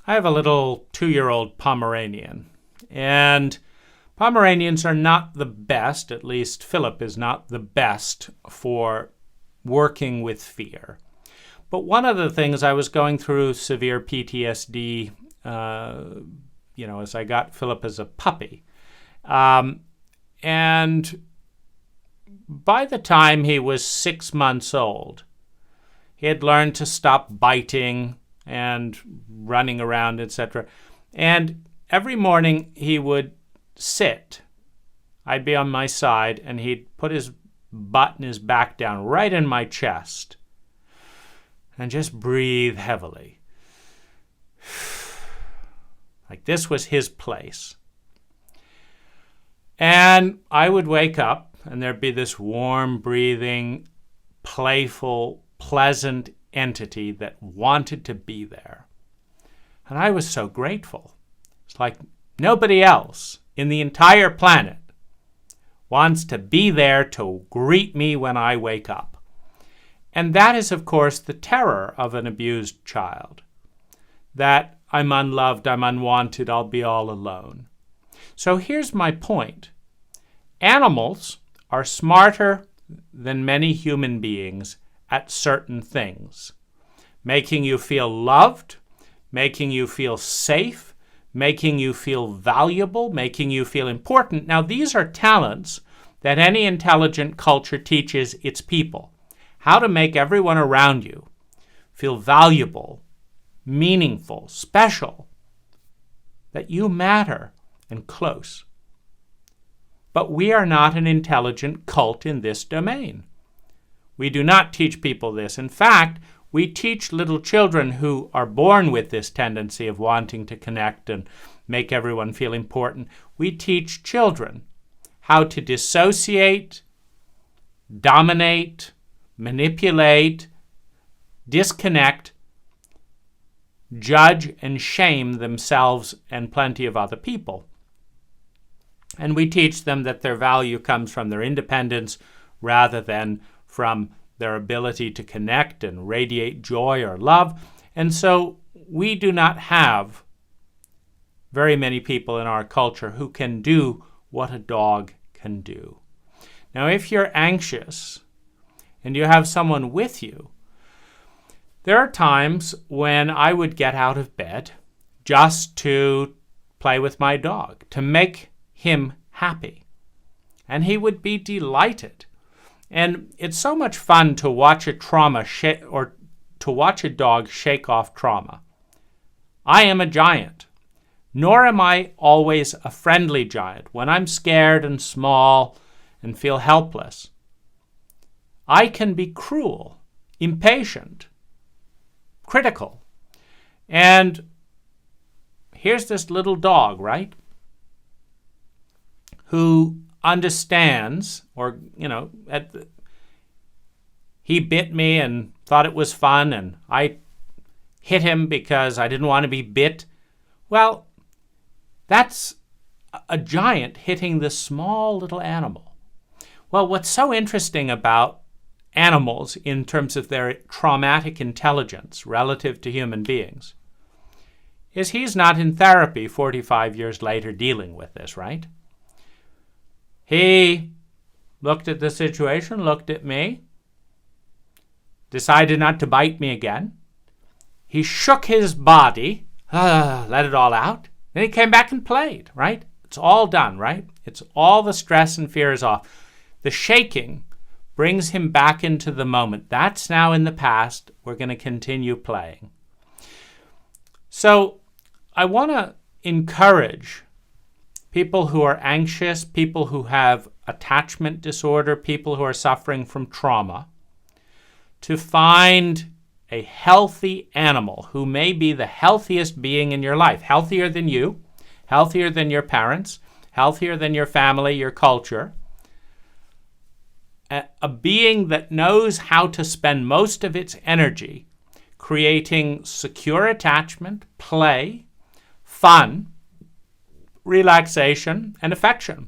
I have a little 2-year-old Pomeranian, and Pomeranians are not the best, at least Philip is not the best for working with fear. But one of the things, I was going through severe PTSD, as I got Philip as a puppy. And by the time he was 6 months old, he had learned to stop biting and running around, etc. And every morning he would sit. I'd be on my side, and he'd put his butt and his back down right in my chest and just breathe heavily. Like this was his place. And I would wake up, and there'd be this warm, breathing, playful, pleasant entity that wanted to be there. And I was so grateful. It's like nobody else in the entire planet wants to be there to greet me when I wake up. And that is, of course, the terror of an abused child. That I'm unloved, I'm unwanted, I'll be all alone. So here's my point. Animals are smarter than many human beings at certain things. Making you feel loved, making you feel safe, making you feel valuable, making you feel important. Now, these are talents that any intelligent culture teaches its people. How to make everyone around you feel valuable, meaningful, special, that you matter and close. But we are not an intelligent cult in this domain. We do not teach people this. In fact, we teach little children who are born with this tendency of wanting to connect and make everyone feel important. We teach children how to dissociate, dominate, manipulate, disconnect, judge, and shame themselves and plenty of other people. And we teach them that their value comes from their independence rather than from their ability to connect and radiate joy or love. And so we do not have very many people in our culture who can do what a dog can do. Now, if you're anxious and you have someone with you, there are times when I would get out of bed just to play with my dog, to make him happy. And he would be delighted. And it's so much fun to watch a to watch a dog shake off trauma. I am a giant, nor am I always a friendly giant when I'm scared and small and feel helpless. I can be cruel, impatient, critical. And here's this little dog, right? Who understands, or, he bit me and thought it was fun, and I hit him because I didn't want to be bit. Well, that's a giant hitting this small little animal. Well, what's so interesting about animals in terms of their traumatic intelligence relative to human beings is he's not in therapy 45 years later dealing with this, right? He looked at the situation, looked at me, decided not to bite me again. He shook his body, let it all out. Then he came back and played, right? It's all done, right? It's all the stress and fear is off. The shaking brings him back into the moment. That's now in the past. We're going to continue playing. So I want to encourage people who are anxious, people who have attachment disorder, people who are suffering from trauma, to find a healthy animal who may be the healthiest being in your life, healthier than you, healthier than your parents, healthier than your family, your culture, a being that knows how to spend most of its energy creating secure attachment, play, fun, relaxation, and affection.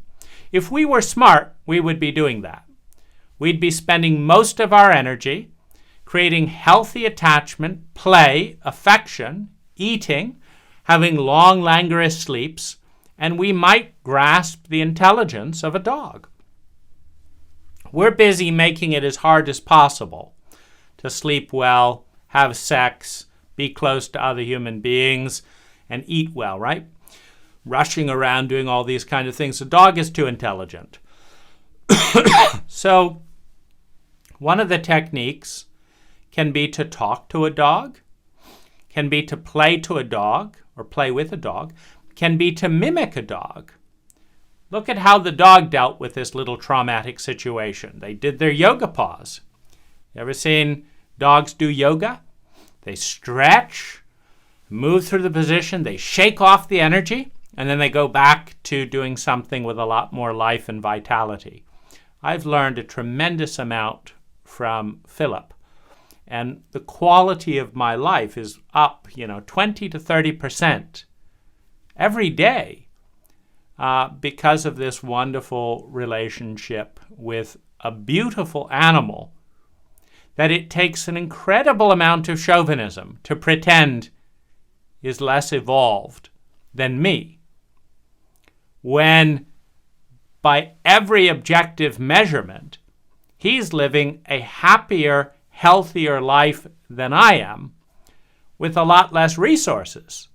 If we were smart, we would be doing that. We'd be spending most of our energy creating healthy attachment, play, affection, eating, having long, languorous sleeps, and we might grasp the intelligence of a dog. We're busy making it as hard as possible to sleep well, have sex, be close to other human beings, and eat well, right? Rushing around doing all these kind of things. The dog is too intelligent. So one of the techniques can be to talk to a dog, can be to play to a dog or play with a dog, can be to mimic a dog. Look at how the dog dealt with this little traumatic situation. They did their yoga pause. You ever seen dogs do yoga? They stretch, move through the position, they shake off the energy, and then they go back to doing something with a lot more life and vitality. I've learned a tremendous amount from Philip, and the quality of my life is up, 20 to 30% every day because of this wonderful relationship with a beautiful animal that it takes an incredible amount of chauvinism to pretend is less evolved than me, when by every objective measurement, he's living a happier, healthier life than I am with a lot less resources,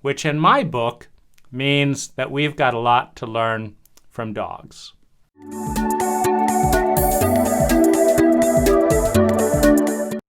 which in my book means that we've got a lot to learn from dogs.